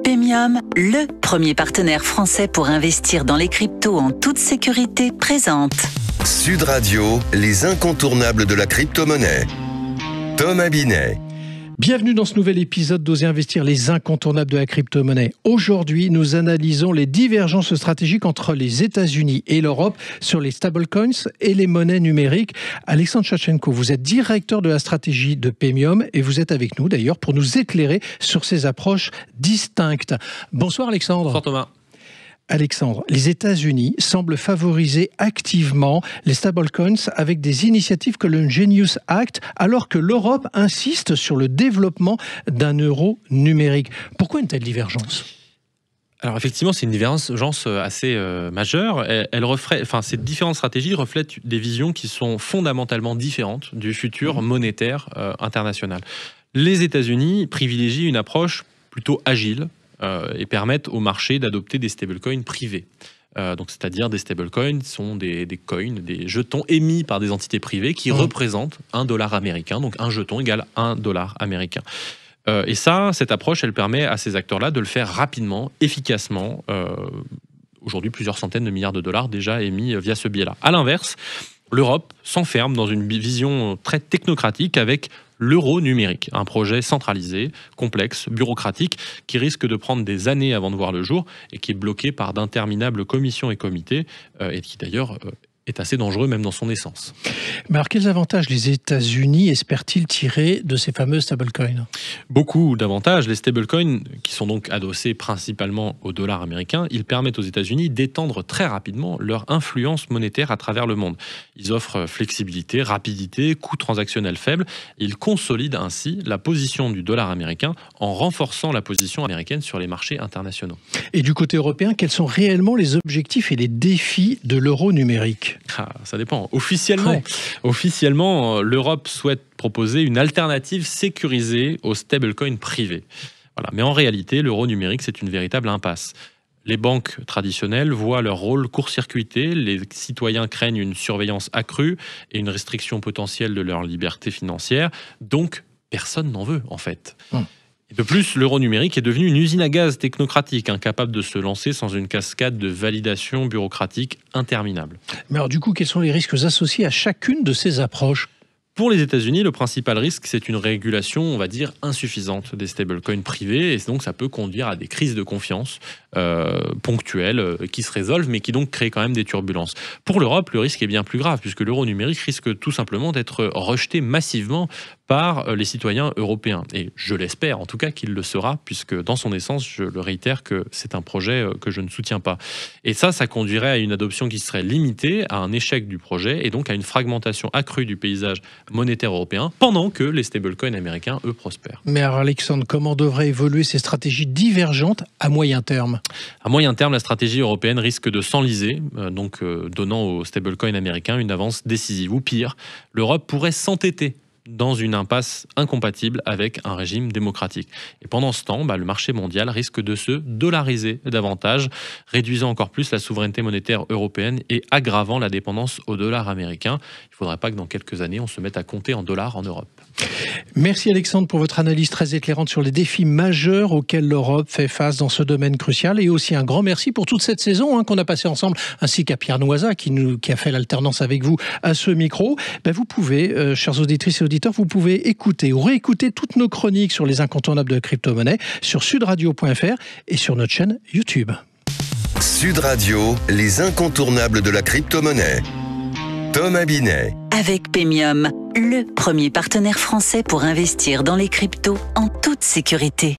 Paymium, le premier partenaire français pour investir dans les cryptos en toute sécurité, présente Sud Radio, les incontournables de la crypto-monnaie. Thomas Binet. Bienvenue dans ce nouvel épisode d'Oser investir, les incontournables de la crypto-monnaie. Aujourd'hui, nous analysons les divergences stratégiques entre les États-Unis et l'Europe sur les stablecoins et les monnaies numériques. Alexandre Tchatchenko, vous êtes directeur de la stratégie de Paymium et vous êtes avec nous d'ailleurs pour nous éclairer sur ces approches distinctes. Bonsoir Alexandre. Bonsoir Thomas. Alexandre, les États-Unis semblent favoriser activement les stablecoins avec des initiatives comme le Genius Act, alors que l'Europe insiste sur le développement d'un euro numérique. Pourquoi une telle divergence ? Alors effectivement, c'est une divergence assez majeure. Ces différentes stratégies reflètent des visions qui sont fondamentalement différentes du futur monétaire international. Les États-Unis privilégient une approche plutôt agile, et permettent au marché d'adopter des stablecoins privés. C'est-à-dire des stablecoins sont des coins, des jetons émis par des entités privées qui représentent $1 américain. Donc un jeton égale $1 américain. Et cette approche, elle permet à ces acteurs-là de le faire rapidement, efficacement. Aujourd'hui, plusieurs centaines de milliards de dollars déjà émis via ce biais-là. À l'inverse, l'Europe s'enferme dans une vision très technocratique avec l'euro numérique, un projet centralisé, complexe, bureaucratique, qui risque de prendre des années avant de voir le jour et qui est bloqué par d'interminables commissions et comités, et qui d'ailleurs est assez dangereux même dans son essence. Mais alors quels avantages les États-Unis espèrent-ils tirer de ces fameux stablecoins ? Beaucoup d'avantages. Les stablecoins, qui sont donc adossés principalement au dollar américain, ils permettent aux États-Unis d'étendre très rapidement leur influence monétaire à travers le monde. Ils offrent flexibilité, rapidité, coût transactionnel faible. Ils consolident ainsi la position du dollar américain en renforçant la position américaine sur les marchés internationaux. Et du côté européen, quels sont réellement les objectifs et les défis de l'euro numérique ? Ça dépend. Officiellement, l'Europe souhaite proposer une alternative sécurisée aux stablecoins privés. Voilà. Mais en réalité, l'euro numérique, c'est une véritable impasse. Les banques traditionnelles voient leur rôle court-circuité, les citoyens craignent une surveillance accrue et une restriction potentielle de leur liberté financière. Donc, personne n'en veut, en fait. De plus, l'euro numérique est devenu une usine à gaz technocratique, incapable de se lancer sans une cascade de validation bureaucratique interminable. Mais alors du coup, quels sont les risques associés à chacune de ces approches ? Pour les États-Unis, le principal risque, c'est une régulation, on va dire, insuffisante des stablecoins privés, et donc ça peut conduire à des crises de confiance ponctuelles qui se résolvent, mais qui donc créent quand même des turbulences. Pour l'Europe, le risque est bien plus grave, puisque l'euro numérique risque tout simplement d'être rejeté massivement par les citoyens européens. Et je l'espère, en tout cas, qu'il le sera, puisque dans son essence, je le réitère, que c'est un projet que je ne soutiens pas. Et ça conduirait à une adoption qui serait limitée, à un échec du projet, et donc à une fragmentation accrue du paysage monétaire européen, pendant que les stablecoins américains, eux, prospèrent. Mais alors Alexandre, comment devraient évoluer ces stratégies divergentes à moyen terme ? À moyen terme, la stratégie européenne risque de s'enliser, donnant aux stablecoins américains une avance décisive. Ou pire, l'Europe pourrait s'entêter dans une impasse incompatible avec un régime démocratique. Et pendant ce temps, le marché mondial risque de se dollariser davantage, réduisant encore plus la souveraineté monétaire européenne et aggravant la dépendance au dollar américain. Il ne faudrait pas que dans quelques années, on se mette à compter en dollars en Europe. Merci Alexandre pour votre analyse très éclairante sur les défis majeurs auxquels l'Europe fait face dans ce domaine crucial, et aussi un grand merci pour toute cette saison qu'on a passée ensemble, ainsi qu'à Pierre Noisa qui a fait l'alternance avec vous à ce micro. Vous pouvez, chers auditrices et auditeurs, vous pouvez écouter ou réécouter toutes nos chroniques sur les incontournables de la crypto-monnaie sur sudradio.fr et sur notre chaîne YouTube. Sud Radio, les incontournables de la crypto-monnaie. Thomas Binet. avec Paymium, le premier partenaire français pour investir dans les cryptos en toute sécurité.